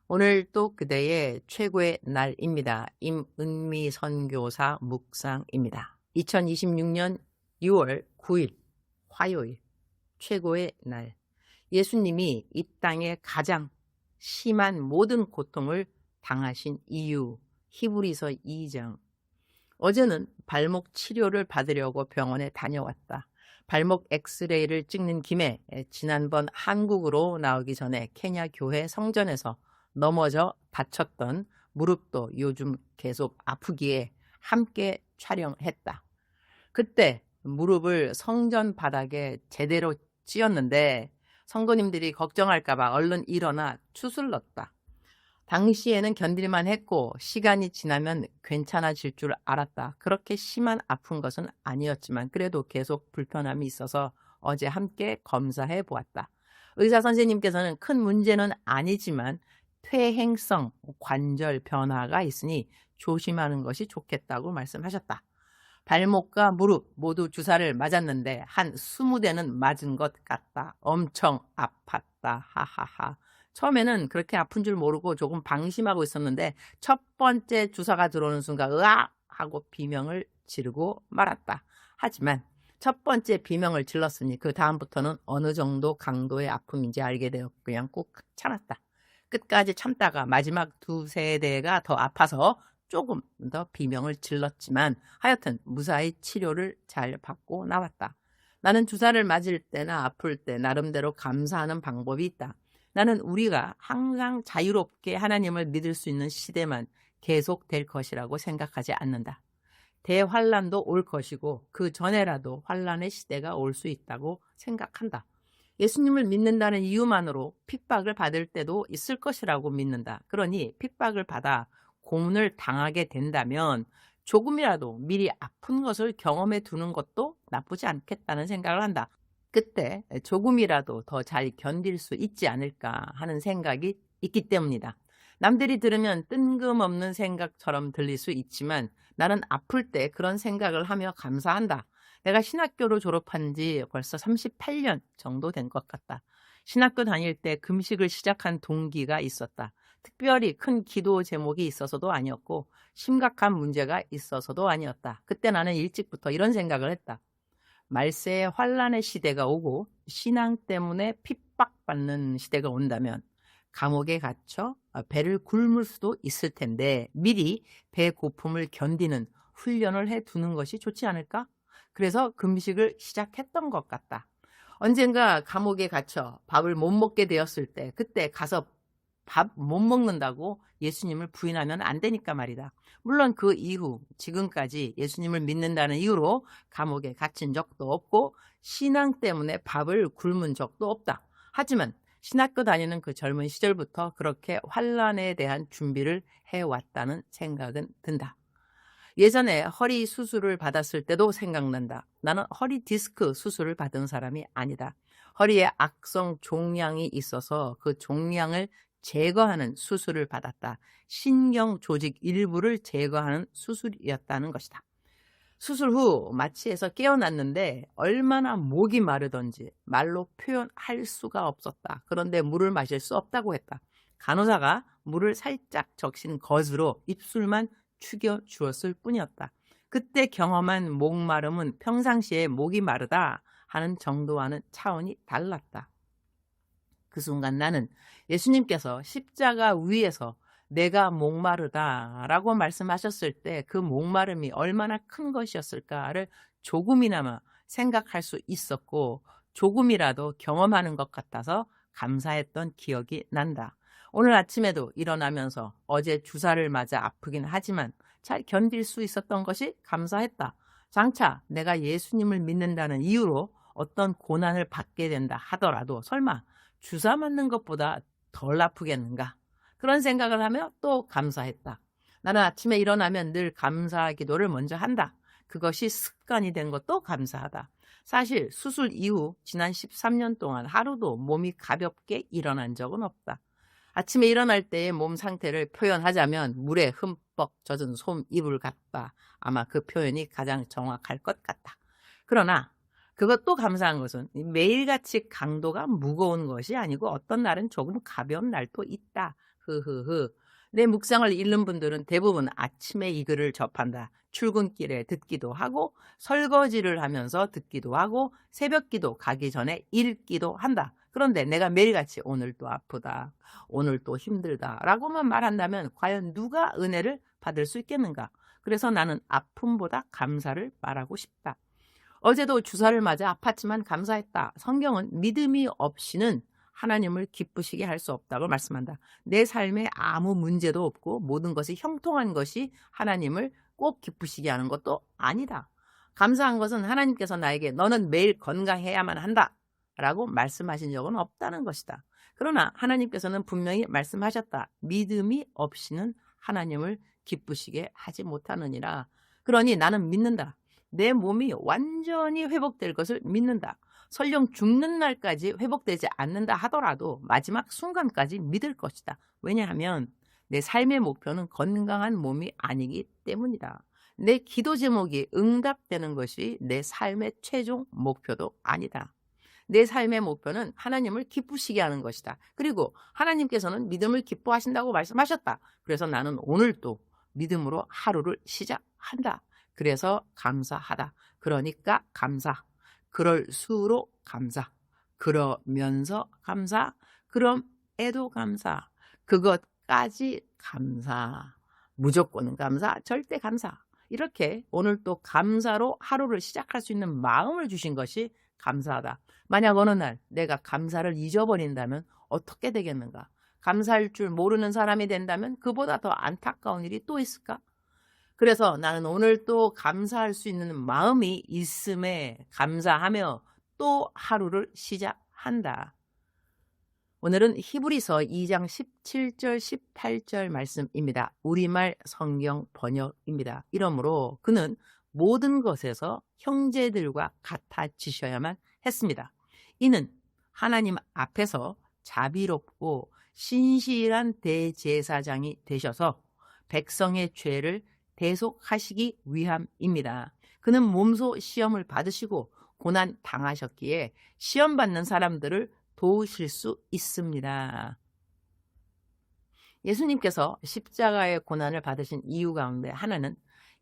오늘 또 그대의 최고의 날입니다. 임은미 선교사 묵상입니다. 2026년 6월 9일 화요일 최고의 날. 예수님이 이 땅에 가장 심한 모든 고통을 당하신 이유. 히브리서 2장. 어제는 발목 치료를 받으려고 병원에 다녀왔다. 발목 엑스레이를 찍는 김에 지난번 한국으로 나오기 전에 케냐 교회 성전에서 넘어져 다쳤던 무릎도 요즘 계속 아프기에 함께 촬영했다. 그때 무릎을 성전 바닥에 제대로 찧었는데 성도님들이 걱정할까봐 얼른 일어나 추술 넣었다. 당시에는 견딜만 했고 시간이 지나면 괜찮아질 줄 알았다. 그렇게 심한 아픈 것은 아니었지만 그래도 계속 불편함이 있어서 어제 함께 검사해 보았다. 의사 선생님께서는 큰 문제는 아니지만 퇴행성 관절 변화가 있으니 조심하는 것이 좋겠다고 말씀하셨다. 발목과 무릎 모두 주사를 맞았는데 한 20대는 맞은 것 같다. 엄청 아팠다. 하하하. 처음에는 그렇게 아픈 줄 모르고 조금 방심하고 있었는데 첫 번째 주사가 들어오는 순간 으악 하고 비명을 지르고 말았다. 하지만 첫 번째 비명을 질렀으니 그 다음부터는 어느 정도 강도의 아픔인지 알게 되었고 그냥 꾹 참았다. 끝까지 참다가 마지막 두세 대가 더 아파서 조금 더 비명을 질렀지만 하여튼 무사히 치료를 잘 받고 나왔다. 나는 주사를 맞을 때나 아플 때 나름대로 감사하는 방법이 있다. 나는 우리가 항상 자유롭게 하나님을 믿을 수 있는 시대만 계속될 것이라고 생각하지 않는다. 대환란도 올 것이고 그 전에라도 환란의 시대가 올 수 있다고 생각한다. 예수님을 믿는다는 이유만으로 핍박을 받을 때도 있을 것이라고 믿는다. 그러니 핍박을 받아 고문을 당하게 된다면 조금이라도 미리 아픈 것을 경험해 두는 것도 나쁘지 않겠다는 생각을 한다. 그때 조금이라도 더 잘 견딜 수 있지 않을까 하는 생각이 있기 때문이다. 남들이 들으면 뜬금없는 생각처럼 들릴 수 있지만 나는 아플 때 그런 생각을 하며 감사한다. 내가 신학교를 졸업한 지 벌써 38년 정도 된 것 같다. 신학교 다닐 때 금식을 시작한 동기가 있었다. 특별히 큰 기도 제목이 있어서도 아니었고 심각한 문제가 있어서도 아니었다. 그때 나는 일찍부터 이런 생각을 했다. 말세의 환란의 시대가 오고 신앙 때문에 핍박받는 시대가 온다면 감옥에 갇혀 배를 굶을 수도 있을 텐데 미리 배고픔을 견디는 훈련을 해두는 것이 좋지 않을까? 그래서 금식을 시작했던 것 같다. 언젠가 감옥에 갇혀 밥을 못 먹게 되었을 때 그때 가서 밥 못 먹는다고 예수님을 부인하면 안 되니까 말이다. 물론 그 이후 지금까지 예수님을 믿는다는 이유로 감옥에 갇힌 적도 없고 신앙 때문에 밥을 굶은 적도 없다. 하지만 신학교 다니는 그 젊은 시절부터 그렇게 환란에 대한 준비를 해왔다는 생각은 든다. 예전에 허리 수술을 받았을 때도 생각난다. 나는 허리 디스크 수술을 받은 사람이 아니다. 허리에 악성 종양이 있어서 그 종양을 제거하는 수술을 받았다. 신경 조직 일부를 제거하는 수술이었다는 것이다. 수술 후 마취해서 깨어났는데 얼마나 목이 마르던지 말로 표현할 수가 없었다. 그런데 물을 마실 수 없다고 했다. 간호사가 물을 살짝 적신 것으로 입술만 축여 주었을 뿐이었다. 그때 경험한 목마름은 평상시에 목이 마르다 하는 정도와는 차원이 달랐다. 그 순간 나는 예수님께서 십자가 위에서 내가 목마르다라고 말씀하셨을 때 그 목마름이 얼마나 큰 것이었을까를 조금이나마 생각할 수 있었고 조금이라도 경험하는 것 같아서 감사했던 기억이 난다. 오늘 아침에도 일어나면서 어제 주사를 맞아 아프긴 하지만 잘 견딜 수 있었던 것이 감사했다. 장차 내가 예수님을 믿는다는 이유로 어떤 고난을 받게 된다 하더라도 설마 주사 맞는 것보다 덜 아프겠는가? 그런 생각을 하며 또 감사했다. 나는 아침에 일어나면 늘 감사 기도를 먼저 한다. 그것이 습관이 된 것도 감사하다. 사실 수술 이후 지난 13년 동안 하루도 몸이 가볍게 일어난 적은 없다. 아침에 일어날 때의 몸 상태를 표현하자면 물에 흠뻑 젖은 솜 이불 같다. 아마 그 표현이 가장 정확할 것 같다. 그러나 그것도 감사한 것은 매일같이 강도가 무거운 것이 아니고 어떤 날은 조금 가벼운 날도 있다. 흐흐흐. 내 묵상을 읽는 분들은 대부분 아침에 이 글을 접한다. 출근길에 듣기도 하고 설거지를 하면서 듣기도 하고 새벽기도 가기 전에 읽기도 한다. 그런데 내가 매일같이 오늘 또 아프다, 오늘 또 힘들다 라고만 말한다면 과연 누가 은혜를 받을 수 있겠는가? 그래서 나는 아픔보다 감사를 말하고 싶다. 어제도 주사를 맞아 아팠지만 감사했다. 성경은 믿음이 없이는 하나님을 기쁘시게 할 수 없다고 말씀한다. 내 삶에 아무 문제도 없고 모든 것이 형통한 것이 하나님을 꼭 기쁘시게 하는 것도 아니다. 감사한 것은 하나님께서 나에게 너는 매일 건강해야만 한다 라고 말씀하신 적은 없다는 것이다. 그러나 하나님께서는 분명히 말씀하셨다. 믿음이 없이는 하나님을 기쁘시게 하지 못하느니라. 그러니 나는 믿는다. 내 몸이 완전히 회복될 것을 믿는다. 설령 죽는 날까지 회복되지 않는다 하더라도 마지막 순간까지 믿을 것이다. 왜냐하면 내 삶의 목표는 건강한 몸이 아니기 때문이다. 내 기도 제목이 응답되는 것이 내 삶의 최종 목표도 아니다. 내 삶의 목표는 하나님을 기쁘시게 하는 것이다. 그리고 하나님께서는 믿음을 기뻐하신다고 말씀하셨다. 그래서 나는 오늘도 믿음으로 하루를 시작한다. 그래서 감사하다. 그러니까 감사. 그럴수록 감사. 그러면서 감사. 그럼에도 감사. 그것까지 감사. 무조건 감사. 절대 감사. 이렇게 오늘 또 감사로 하루를 시작할 수 있는 마음을 주신 것이 감사하다. 만약 어느 날 내가 감사를 잊어버린다면 어떻게 되겠는가? 감사할 줄 모르는 사람이 된다면 그보다 더 안타까운 일이 또 있을까? 그래서 나는 오늘 또 감사할 수 있는 마음이 있음에 감사하며 또 하루를 시작한다. 오늘은 히브리서 2장 17절 18절 말씀입니다. 우리말 성경 번역입니다. 이러므로 그는 모든 것에서 형제들과 같아지셔야만 했습니다. 이는 하나님 앞에서 자비롭고 신실한 대제사장이 되셔서 백성의 죄를 대속하시기 위함입니다. 그는 몸소 시험을 받으시고 고난 당하셨기에 시험 받는 사람들을 도우실 수 있습니다. 예수님께서 십자가의 고난을 받으신 이유 가운데 하나는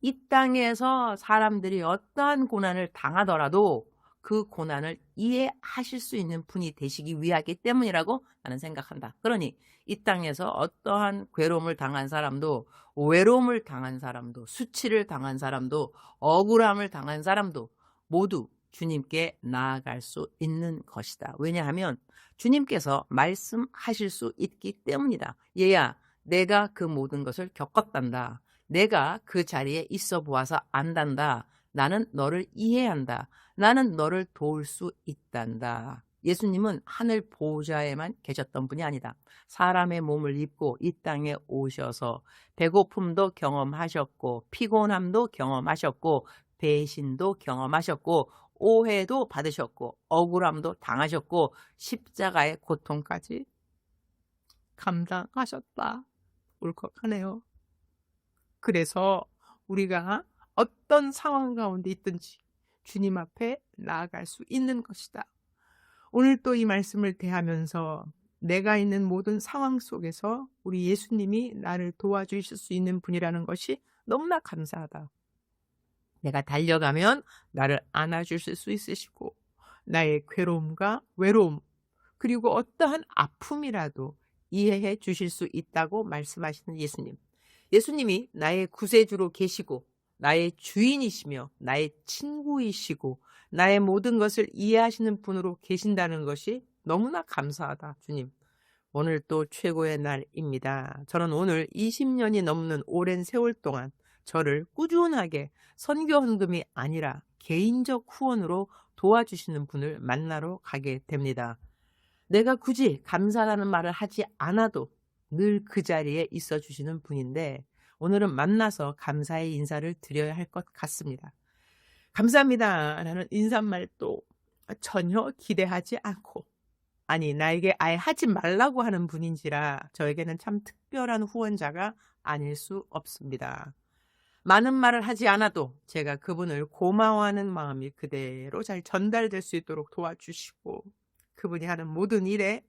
이 땅에서 사람들이 어떠한 고난을 당하더라도 그 고난을 이해하실 수 있는 분이 되시기 위하기 때문이라고 나는 생각한다. 그러니 이 땅에서 어떠한 괴로움을 당한 사람도, 외로움을 당한 사람도, 수치를 당한 사람도, 억울함을 당한 사람도 모두 주님께 나아갈 수 있는 것이다. 왜냐하면 주님께서 말씀하실 수 있기 때문이다. 얘야, 내가 그 모든 것을 겪었단다. 내가 그 자리에 있어 보아서 안단다. 나는 너를 이해한다. 나는 너를 도울 수 있단다. 예수님은 하늘 보좌에만 계셨던 분이 아니다. 사람의 몸을 입고 이 땅에 오셔서 배고픔도 경험하셨고 피곤함도 경험하셨고 배신도 경험하셨고 오해도 받으셨고 억울함도 당하셨고 십자가의 고통까지 감당하셨다. 울컥하네요. 그래서 우리가 어떤 상황 가운데 있든지 주님 앞에 나아갈 수 있는 것이다. 오늘 또 이 말씀을 대하면서 내가 있는 모든 상황 속에서 우리 예수님이 나를 도와주실 수 있는 분이라는 것이 너무나 감사하다. 내가 달려가면 나를 안아주실 수 있으시고 나의 괴로움과 외로움 그리고 어떠한 아픔이라도 이해해 주실 수 있다고 말씀하시는 예수님. 예수님이 나의 구세주로 계시고 나의 주인이시며 나의 친구이시고 나의 모든 것을 이해하시는 분으로 계신다는 것이 너무나 감사하다. 주님, 오늘 또 최고의 날입니다. 저는 오늘 20년이 넘는 오랜 세월 동안 저를 꾸준하게 선교 헌금이 아니라 개인적 후원으로 도와주시는 분을 만나러 가게 됩니다. 내가 굳이 감사라는 말을 하지 않아도 늘 그 자리에 있어 주시는 분인데 오늘은 만나서 감사의 인사를 드려야 할 것 같습니다. 감사합니다 라는 인사말도 전혀 기대하지 않고 아니 나에게 아예 하지 말라고 하는 분인지라 저에게는 참 특별한 후원자가 아닐 수 없습니다. 많은 말을 하지 않아도 제가 그분을 고마워하는 마음이 그대로 잘 전달될 수 있도록 도와주시고, 그분이 하는 모든 일에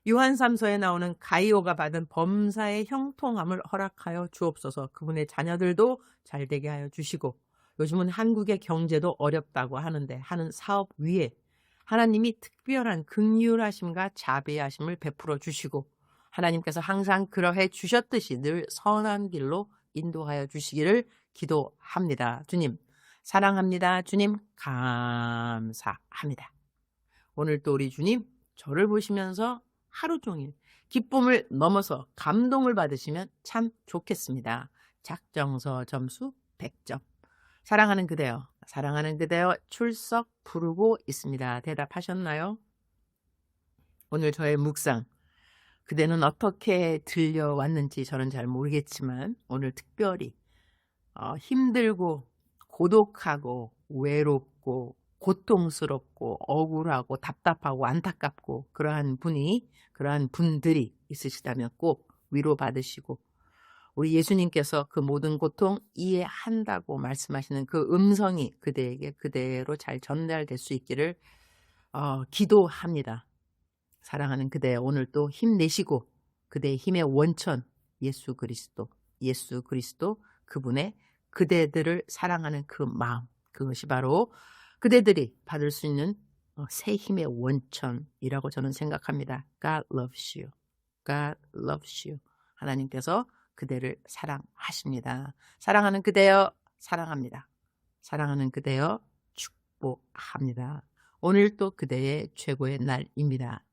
요한삼서에 나오는 가이오가 받은 범사의 형통함을 허락하여 주옵소서. 그분의 자녀들도 잘 되게 하여 주시고, 요즘은 한국의 경제도 어렵다고 하는데 하는 사업 위에 하나님이 특별한 긍휼하심과 자비하심을 베풀어 주시고, 하나님께서 항상 그러해 주셨듯이 늘 선한 길로 인도하여 주시기를 기도합니다. 주님 사랑합니다. 주님 감사합니다. 오늘 또 우리 주님 저를 보시면서 하루 종일 기쁨을 넘어서 감동을 받으시면 참 좋겠습니다. 작정서 점수 100점. 사랑하는 그대여, 사랑하는 그대여 출석 부르고 있습니다. 대답하셨나요? 오늘 저의 묵상, 그대는 어떻게 들려왔는지 저는 잘 모르겠지만 오늘 특별히 힘들고 고독하고 외롭고 고통스럽고 억울하고 답답하고 안타깝고 그러한 분들이 있으시다면 꼭 위로받으시고, 우리 예수님께서 그 모든 고통 이해한다고 말씀하시는 그 음성이 그대에게 그대로 잘 전달될 수 있기를 기도합니다. 사랑하는 그대, 오늘 또 힘내시고 그대의 힘의 원천 예수 그리스도 그분의 그대들을 사랑하는 그 마음, 그것이 바로 그대들이 받을 수 있는 새 힘의 원천이라고 저는 생각합니다. God loves you. God loves you. 하나님께서 그대를 사랑하십니다. 사랑하는 그대여 사랑합니다. 사랑하는 그대여 축복합니다. 오늘 또 그대의 최고의 날입니다.